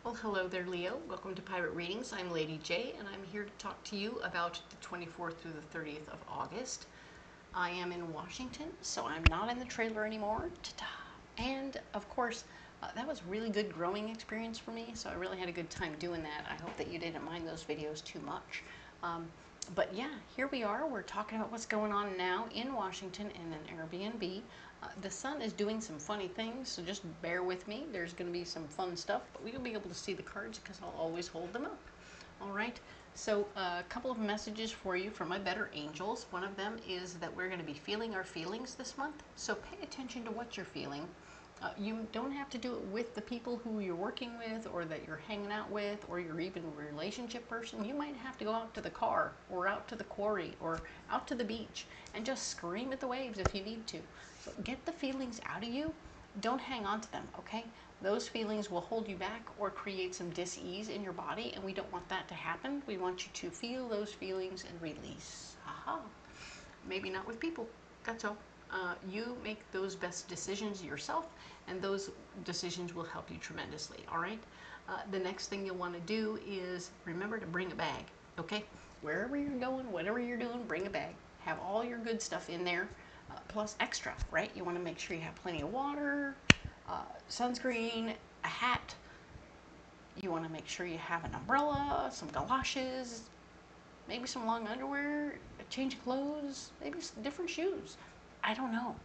Well, hello there, Leo. Welcome to Pirate Readings. I'm Lady J, and I'm here to talk to you about the 24th through the 30th of August. I am in Washington, so I'm not in the trailer anymore. Ta-da! And, of course, that was a really good growing experience for me, so I really had a good time doing that. I hope that you didn't mind those videos too much. But yeah, here we are. We're talking about what's going on now in Washington in an Airbnb. The sun is doing some funny things, so just bear with me. There's going to be some fun stuff, but we'll be able to see the cards because I'll always hold them up. All right, so a couple of messages for you from my better angels. One of them is that we're going to be feeling our feelings this month, so pay attention to what you're feeling. You don't have to do it with the people who you're working with or that you're hanging out with or you're even a relationship person. You might have to go out to the car or out to the quarry or out to the beach and just scream at the waves if you need to. So get the feelings out of you. Don't hang on to them, okay? Those feelings will hold you back or create some dis-ease in your body, and we don't want that to happen. We want you to feel those feelings and release. Aha. Maybe not with people. That's all. You make those best decisions yourself, and those decisions will help you tremendously, all right? The next thing you'll want to do is remember to bring a bag, okay? Wherever you're going, whatever you're doing, bring a bag. Have all your good stuff in there, plus extra, right? You want to make sure you have plenty of water, sunscreen, a hat. You want to make sure you have an umbrella, some galoshes, maybe some long underwear, a change of clothes, maybe some different shoes. I don't know.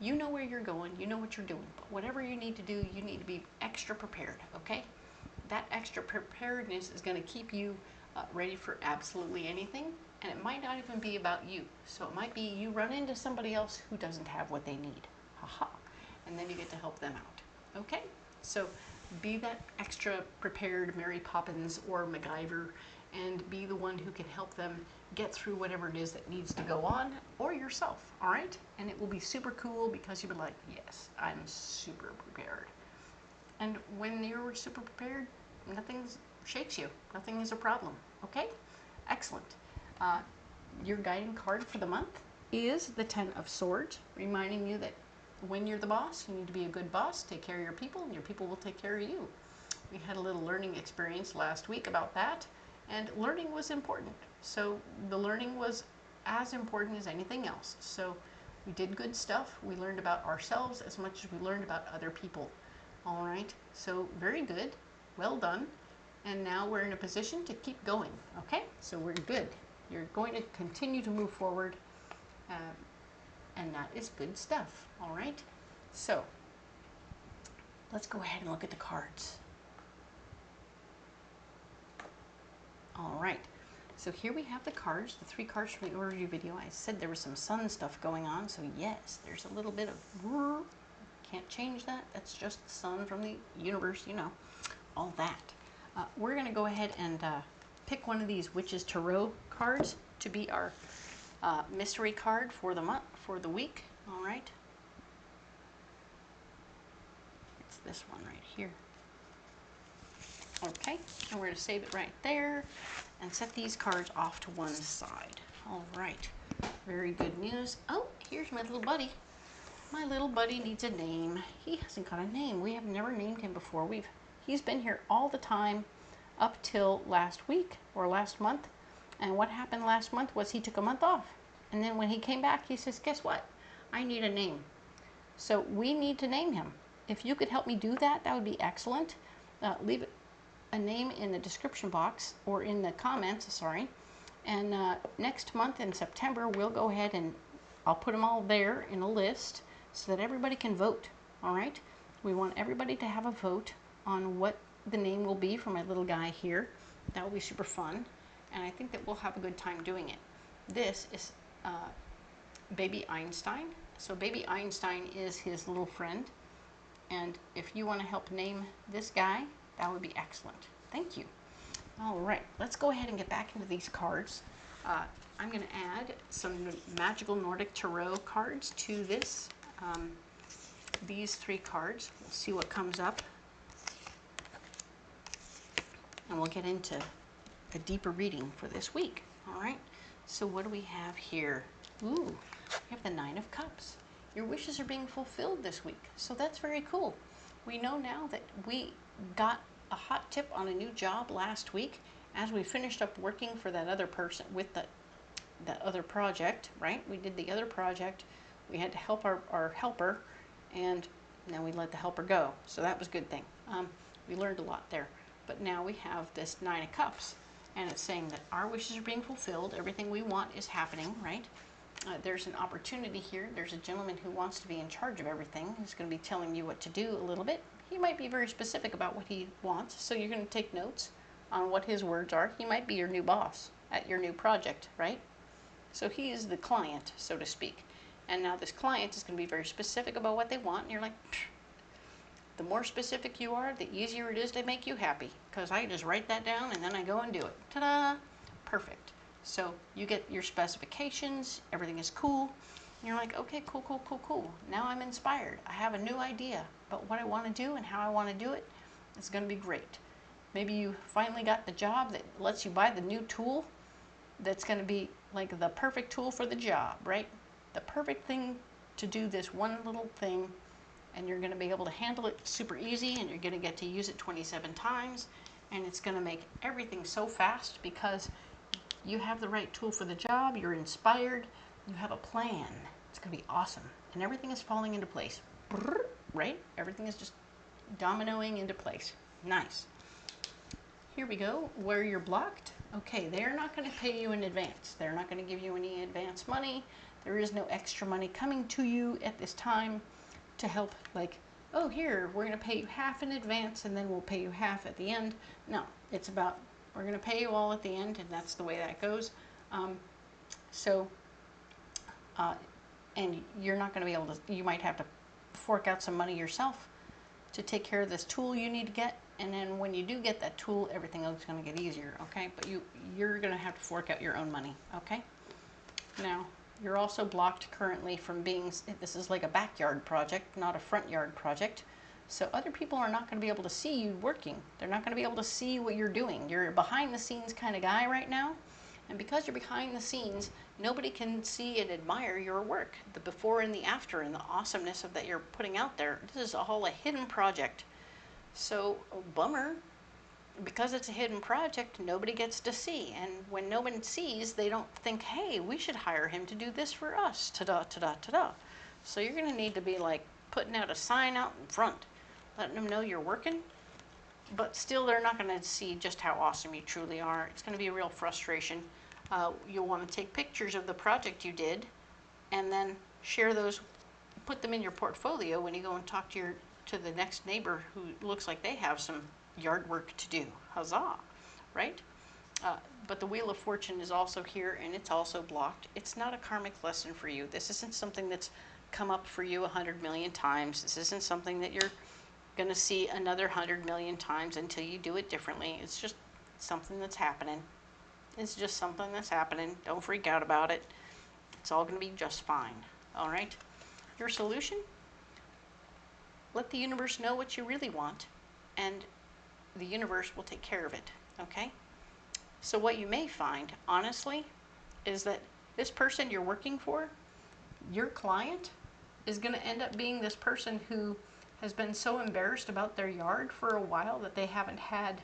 You know where you're going, you know what you're doing, but whatever you need to do, you need to be extra prepared, okay? That extra preparedness is going to keep you ready for absolutely anything, and it might not even be about you. So it might be you run into somebody else who doesn't have what they need. Haha. And then you get to help them out, okay? So be that extra prepared Mary Poppins or MacGyver and be the one who can help them get through whatever it is that needs to go on, or yourself, all right? And it will be super cool because you'll be like, yes, I'm super prepared. And when you're super prepared, nothing shakes you. Nothing is a problem, okay? Excellent. Your guiding card for the month is the Ten of Swords, reminding you that when you're the boss, you need to be a good boss, take care of your people, and your people will take care of you. We had a little learning experience last week about that, and learning was important. So the learning was as important as anything else. So we did good stuff. We learned about ourselves as much as we learned about other people. All right, so very good, well done. And now we're in a position to keep going, okay? So we're good. You're going to continue to move forward, and that is good stuff, all right? So let's go ahead and look at the cards. All right, so here we have the cards, the 3 cards from the overview video. I said there was some sun stuff going on, so yes, there's a little bit of, can't change that. That's just the sun from the universe, you know, all that. We're going to go ahead and pick one of these Witches Tarot cards to be our mystery card for the month, for the week, all right? It's this one right here. Okay, and we're going to save it right there and set these cards off to one side. All right, very good news. Oh, here's my little buddy. My little buddy needs a name. He hasn't got a name. We have never named him before. He's been here all the time up till last week or last month. And what happened last month was he took a month off. And then when he came back, he says, guess what? I need a name. So we need to name him. If you could help me do that, that would be excellent. Leave a name in the description box or in the comments, sorry. And next month in September, we'll go ahead and I'll put them all there in a list so that everybody can vote, all right? We want everybody to have a vote on what the name will be for my little guy here. That will be super fun, and I think that we'll have a good time doing it. This is Baby Einstein. So Baby Einstein is his little friend, and if you want to help name this guy, that would be excellent. Thank you. All right, let's go ahead and get back into these cards. I'm going to add some magical Nordic Tarot cards to this. These 3 cards. We'll see what comes up. And we'll get into a deeper reading for this week. All right, so what do we have here? Ooh, we have the 9 of Cups. Your wishes are being fulfilled this week, so that's very cool. We know now that we got a hot tip on a new job last week as we finished up working for that other person with that other project, right? We did the other project. We had to help our helper, and now we let the helper go. So that was a good thing. We learned a lot there. But now we have this 9 of Cups, and it's saying that our wishes are being fulfilled. Everything we want is happening, right? There's an opportunity here. There's a gentleman who wants to be in charge of everything. He's going to be telling you what to do a little bit. He might be very specific about what he wants, so you're going to take notes on what his words are. He might be your new boss at your new project, right? So he is the client, so to speak. And now this client is going to be very specific about what they want, and you're like, the more specific you are, the easier it is to make you happy, because I just write that down and then I go and do it. Ta-da! Perfect. So you get your specifications, everything is cool, and you're like, okay, cool, cool, cool, cool. Now I'm inspired. I have a new idea about what I want to do and how I want to do it. It's going to be great. Maybe you finally got the job that lets you buy the new tool that's going to be like the perfect tool for the job, right? The perfect thing to do this one little thing, and you're going to be able to handle it super easy, and you're going to get to use it 27 times, and it's going to make everything so fast because you have the right tool for the job, you're inspired, you have a plan. It's going to be awesome, and everything is falling into place, right? Everything is just dominoing into place. Nice. Here we go, where you're blocked. Okay, they're not going to pay you in advance. They're not going to give you any advance money. There is no extra money coming to you at this time to help, like, oh, here, we're going to pay you half in advance and then we'll pay you half at the end. No, it's about, we're going to pay you all at the end, and that's the way that goes. And you're not going to be able to, you might have to fork out some money yourself to take care of this tool you need to get. And then when you do get that tool, everything else is going to get easier, okay? But you're going to have to fork out your own money, okay? Now, you're also blocked currently from being, this is like a backyard project, not a front yard project. So other people are not going to be able to see you working. They're not going to be able to see what you're doing. You're a behind the scenes kind of guy right now. And because you're behind the scenes, nobody can see and admire your work, the before and the after, and the awesomeness of that you're putting out there. This is all a hidden project. So, bummer, because it's a hidden project, nobody gets to see. And when no one sees, they don't think, hey, we should hire him to do this for us. Ta-da, ta-da, ta-da. So you're going to need to be like putting out a sign out in front, letting them know you're working. But still, they're not going to see just how awesome you truly are. It's going to be a real frustration. You'll want to take pictures of the project you did and then share those, put them in your portfolio when you go and talk to the next neighbor who looks like they have some yard work to do. Huzzah, right? But the Wheel of Fortune is also here, and it's also blocked. It's not a karmic lesson for you. This isn't something that's come up for you 100 million times. This isn't something that you're going to see another 100 million times until you do it differently. It's just something that's happening. It's just something that's happening. Don't freak out about it. It's all going to be just fine. All right? Your solution? Let the universe know what you really want, and the universe will take care of it, okay? So what you may find, honestly, is that this person you're working for, your client, is going to end up being this person who has been so embarrassed about their yard for a while that they haven't had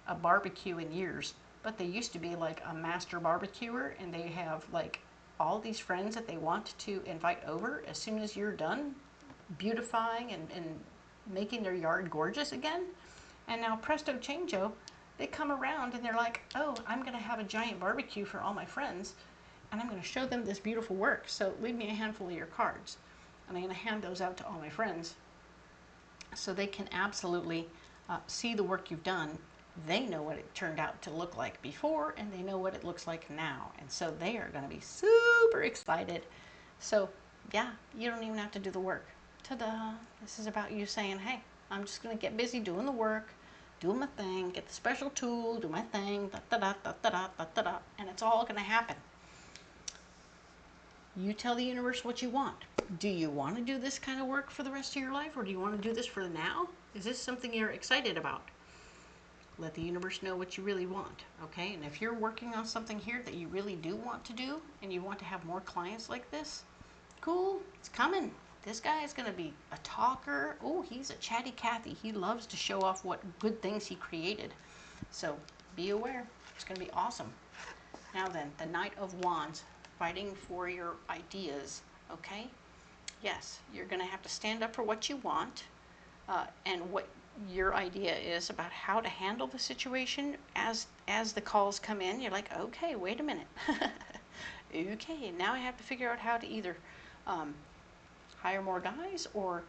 a barbecue in years. But they used to be like a master barbecuer, and they have like all these friends that they want to invite over as soon as you're done beautifying and making their yard gorgeous again. And now presto changeo, they come around and they're like, oh, I'm going to have a giant barbecue for all my friends, and I'm going to show them this beautiful work. So leave me a handful of your cards. And I'm going to hand those out to all my friends so they can absolutely see the work you've done. They know what it turned out to look like before, and they know what it looks like now. And so they are going to be super excited. So yeah, you don't even have to do the work. Ta-da! This is about you saying, hey, I'm just going to get busy doing the work, doing my thing, get the special tool, do my thing, da-da-da, da-da-da, da-da-da, and it's all going to happen. You tell the universe what you want. Do you want to do this kind of work for the rest of your life, or do you want to do this for now? Is this something you're excited about? Let the universe know what you really want, okay? And if you're working on something here that you really do want to do, and you want to have more clients like this, cool, it's coming. This guy is going to be a talker. Oh, he's a chatty Cathy. He loves to show off what good things he created. So be aware. It's going to be awesome. Now then, the Knight of Wands, fighting for your ideas, okay? Yes, you're going to have to stand up for what you want and what your idea is about how to handle the situation as the calls come in. You're like, okay, wait a minute. Okay, now I have to figure out how to either hire more guys or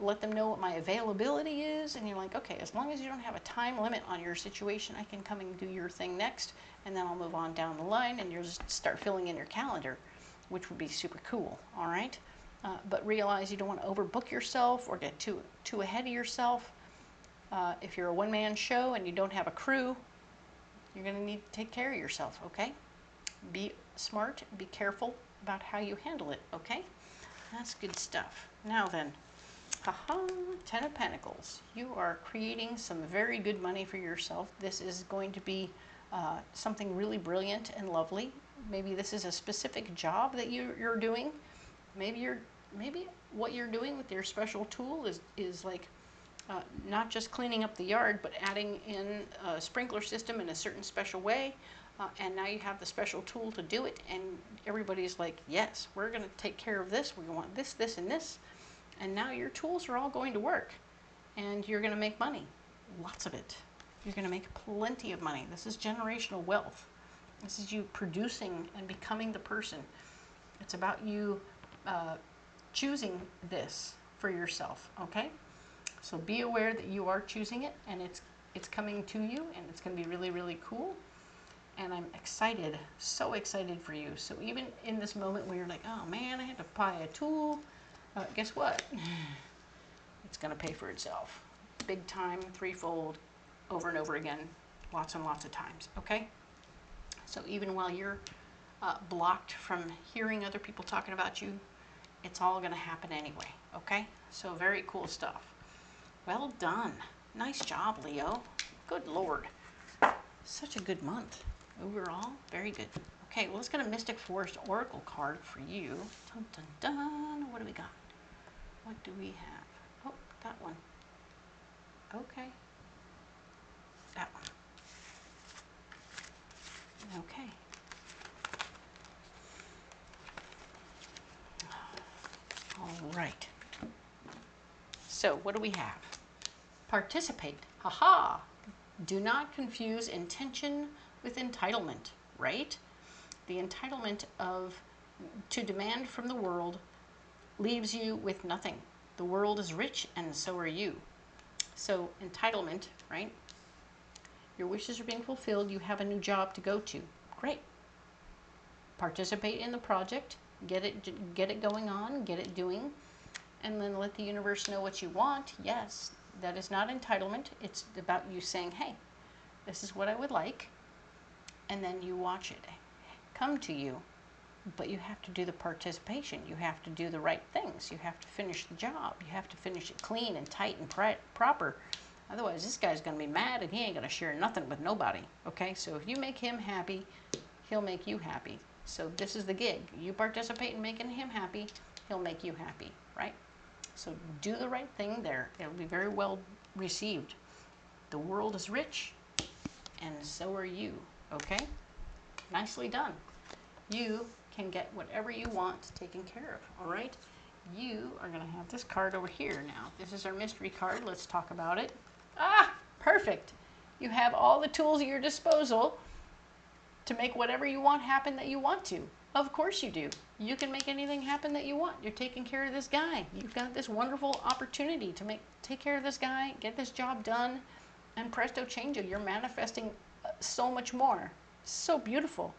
let them know what my availability is. And you're like, okay, as long as you don't have a time limit on your situation, I can come and do your thing next, and then I'll move on down the line, and you'll just start filling in your calendar, which would be super cool, all right? But realize you don't want to overbook yourself or get too ahead of yourself. If you're a one-man show and you don't have a crew, you're going to need to take care of yourself, okay? Be smart, be careful about how you handle it, okay? That's good stuff. Now then, haha, Ten of Pentacles. You are creating some very good money for yourself. This is going to be something really brilliant and lovely. Maybe this is a specific job that you're doing. Maybe what you're doing with your special tool is like not just cleaning up the yard, but adding in a sprinkler system in a certain special way. And now you have the special tool to do it, and everybody's like, yes, we're going to take care of this. We want this, this, and this. And now your tools are all going to work, and you're going to make money, lots of it. You're going to make plenty of money. This is generational wealth. This is you producing and becoming the person. It's about you choosing this for yourself, okay? So be aware that you are choosing it, and it's coming to you, and it's going to be really, really cool. And I'm excited, so excited for you. So even in this moment where you're like, oh man, I had to buy a tool, guess what? It's going to pay for itself. Big time, threefold, over and over again, lots and lots of times, okay? So even while you're blocked from hearing other people talking about you, it's all going to happen anyway, okay? So very cool stuff. Well done. Nice job, Leo. Good Lord. Such a good month. Overall, very good. Okay, well, let's get a Mystic Forest Oracle card for you. Dun, dun, dun. What do we got? What do we have? Oh, that one. Okay. That one. Okay. All right. So, what do we have? Participate. Ha-ha! Do not confuse intention with entitlement, right? The entitlement to demand from the world leaves you with nothing. The world is rich, and so are you. So entitlement, right? Your wishes are being fulfilled. You have a new job to go to. Great. Participate in the project. Get it going on. Get it doing. And then let the universe know what you want. Yes, that is not entitlement. It's about you saying, hey, this is what I would like. And then you watch it come to you. But you have to do the participation. You have to do the right things. You have to finish the job. You have to finish it clean and tight and proper. Otherwise, this guy's going to be mad and he ain't going to share nothing with nobody. Okay, so if you make him happy, he'll make you happy. So this is the gig. You participate in making him happy, he'll make you happy, right? So do the right thing there. It'll be very well received. The world is rich, and so are you, okay? Nicely done. You can get whatever you want taken care of, all right? You are going to have this card over here now. This is our mystery card. Let's talk about it. Ah, perfect. You have all the tools at your disposal to make whatever you want happen that you want to. Of course you do. You can make anything happen that you want. You're taking care of this guy. You've got this wonderful opportunity to take care of this guy, get this job done, and presto changeo, you're manifesting so much more. So beautiful.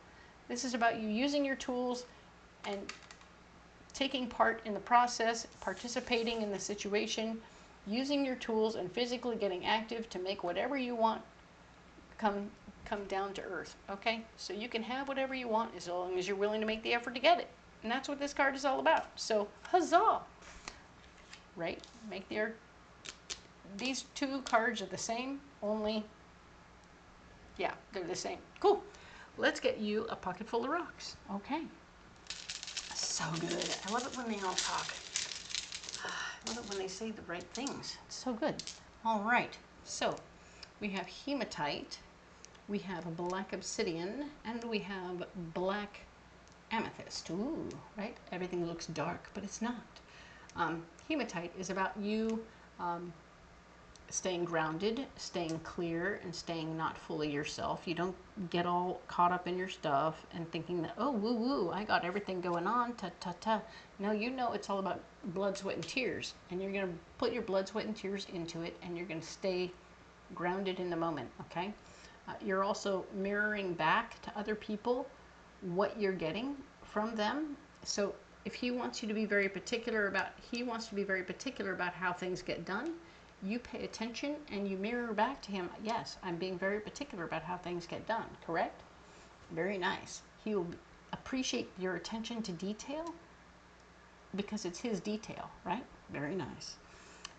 This is about you using your tools and taking part in the process, participating in the situation, using your tools and physically getting active to make whatever you want come down to earth, okay? So you can have whatever you want as long as you're willing to make the effort to get it. And that's what this card is all about. So, huzzah! Right? These two cards are the same, only, yeah, they're the same. Cool. Let's get you a pocket full of rocks. Okay. So good. I love it when they all talk. love it when they say the right things. It's so good. All right, so we have hematite, we have a black obsidian, and we have black amethyst. Ooh, right? Everything looks dark, but it's not. Hematite is about you staying grounded, staying clear, and staying not fully yourself. You don't get all caught up in your stuff and thinking that, oh, woo woo, I got everything going on, ta ta ta. No, you know it's all about blood, sweat, and tears. And you're going to put your blood, sweat, and tears into it, and you're going to stay grounded in the moment, okay? You're also mirroring back to other people what you're getting from them. So if he wants you to be very particular about, how things get done, you pay attention and you mirror back to him, yes, I'm being very particular about how things get done, correct? Very nice. He will appreciate your attention to detail because it's his detail, right? Very nice.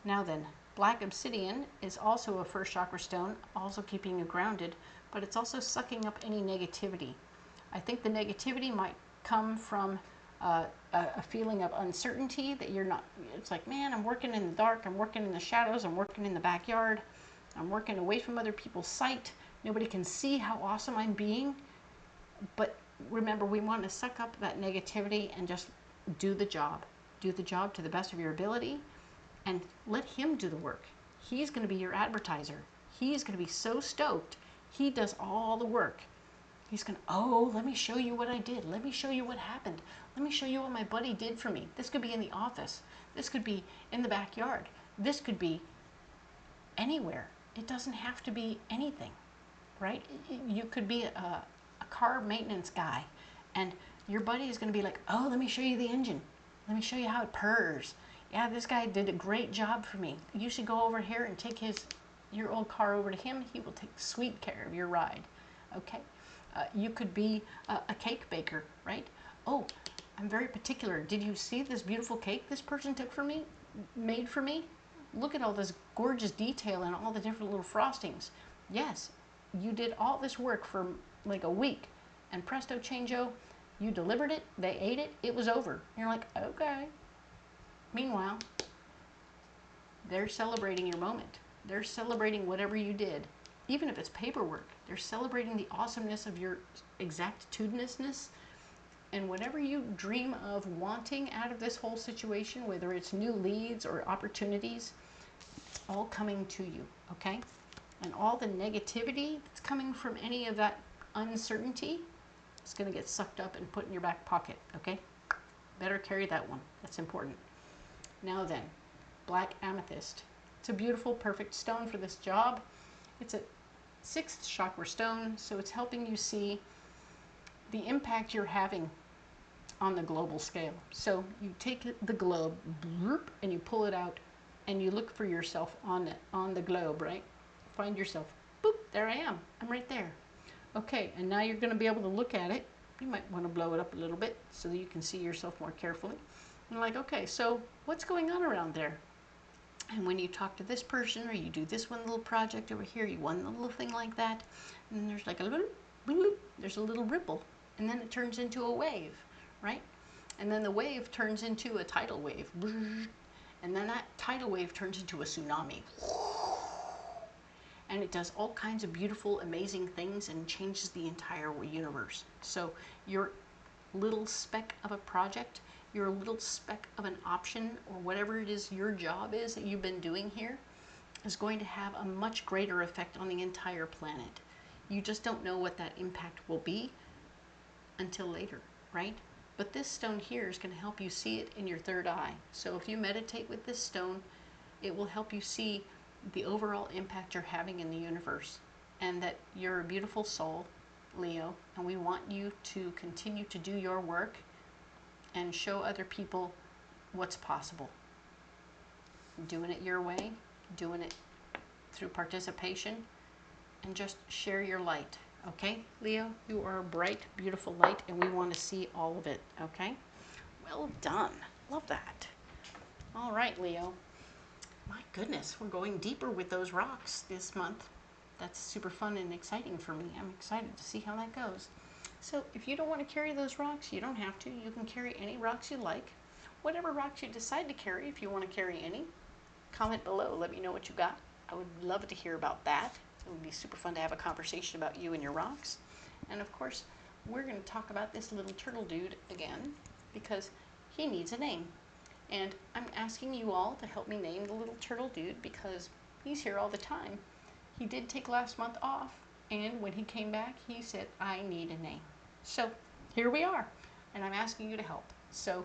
Now then, black obsidian is also a first chakra stone, also keeping you grounded, but it's also sucking up any negativity. I think the negativity might come from a feeling of uncertainty that you're not, it's like, man, I'm working in the dark, I'm working in the shadows, I'm working in the backyard, I'm working away from other people's sight. Nobody can see how awesome I'm being. But remember, we want to suck up that negativity and just do the job. Do the job to the best of your ability and let him do the work. He's going to be your advertiser. He's going to be so stoked. He does all the work. He's going to, oh, let me show you what I did. Let me show you what happened. Let me show you what my buddy did for me. This could be in the office. This could be in the backyard. This could be anywhere. It doesn't have to be anything, right? You could be a car maintenance guy, and your buddy is going to be like, oh, let me show you the engine. Let me show you how it purrs. Yeah, this guy did a great job for me. You should go over here and take your old car over to him. He will take sweet care of your ride, okay? You could be a cake baker, right? Oh, I'm very particular. Did you see this beautiful cake this person made for me? Look at all this gorgeous detail and all the different little frostings. Yes, you did all this work for like a week, and presto changeo, you delivered it, they ate it, it was over. And you're like, okay. Meanwhile, they're celebrating your moment. They're celebrating whatever you did. Even if it's paperwork, they're celebrating the awesomeness of your exactitudinousness. And whatever you dream of wanting out of this whole situation, whether it's new leads or opportunities, it's all coming to you, okay? And all the negativity that's coming from any of that uncertainty is going to get sucked up and put in your back pocket, okay? Better carry that one. That's important. Now then, black amethyst. It's a beautiful, perfect stone for this job. It's a 6th chakra stone, so it's helping you see the impact you're having on the global scale. So you take the globe and you pull it out and you look for yourself on the globe, right? Find yourself, boop, there I am. I'm right there. Okay, and now you're going to be able to look at it. You might want to blow it up a little bit so that you can see yourself more carefully. And like, okay, so what's going on around there? And when you talk to this person or you do this one little project over here, you one little thing like that, and then there's like a little, there's a little ripple, and then it turns into a wave, right? And then the wave turns into a tidal wave, and then that tidal wave turns into a tsunami. And it does all kinds of beautiful, amazing things and changes the entire universe. So your little speck of a project, your little speck of an option, or whatever it is your job is that you've been doing here, is going to have a much greater effect on the entire planet. You just don't know what that impact will be until later, right? But this stone here is going to help you see it in your third eye. So if you meditate with this stone, it will help you see the overall impact you're having in the universe, and that you're a beautiful soul, Leo, and we want you to continue to do your work and show other people what's possible. Doing it your way, doing it through participation, and just share your light, okay? Leo, you are a bright, beautiful light, and we want to see all of it, okay? Well done. Love that. All right, Leo. My goodness, we're going deeper with those rocks this month. That's super fun and exciting for me. I'm excited to see how that goes. So if you don't want to carry those rocks, you don't have to. You can carry any rocks you like, whatever rocks you decide to carry, if you want to carry any, comment below. Let me know what you got. I would love to hear about that. It would be super fun to have a conversation about you and your rocks. And of course, we're going to talk about this little turtle dude again because he needs a name. And I'm asking you all to help me name the little turtle dude because he's here all the time. He did take last month off, and when he came back, he said, I need a name. So here we are, and I'm asking you to help. So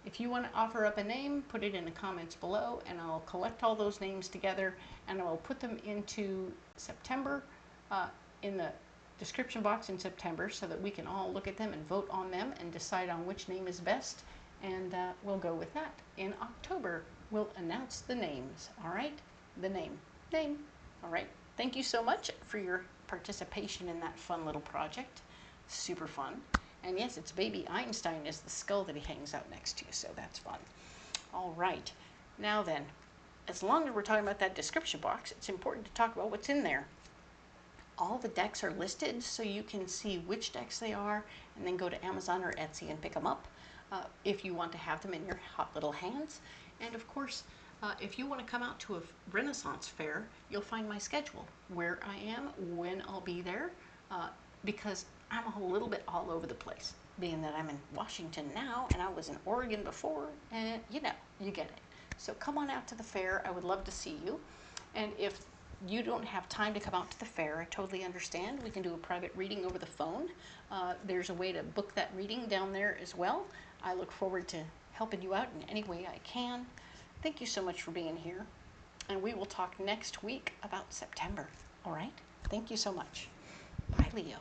if you want to offer up a name, put it in the comments below, and I'll collect all those names together, and I will put them into September, in the description box in September, so that we can all look at them and vote on them and decide on which name is best, and we'll go with that. In October, we'll announce the names, all right? The name, all right? Thank you so much for your participation in that fun little project. Super fun. And yes, it's baby Einstein is the skull that he hangs out next to, so that's fun. All right. Now then, as long as we're talking about that description box, it's important to talk about what's in there. All the decks are listed so you can see which decks they are and then go to Amazon or Etsy and pick them up if you want to have them in your hot little hands. And of course, if you want to come out to a Renaissance fair, you'll find my schedule, where I am, when I'll be there, because I'm a little bit all over the place, being that I'm in Washington now and I was in Oregon before, and you know, you get it. So come on out to the fair. I would love to see you. And if you don't have time to come out to the fair, I totally understand. We can do a private reading over the phone. There's a way to book that reading down there as well. I look forward to helping you out in any way I can. Thank you so much for being here. And we will talk next week about September. All right? Thank you so much. Bye, Leo.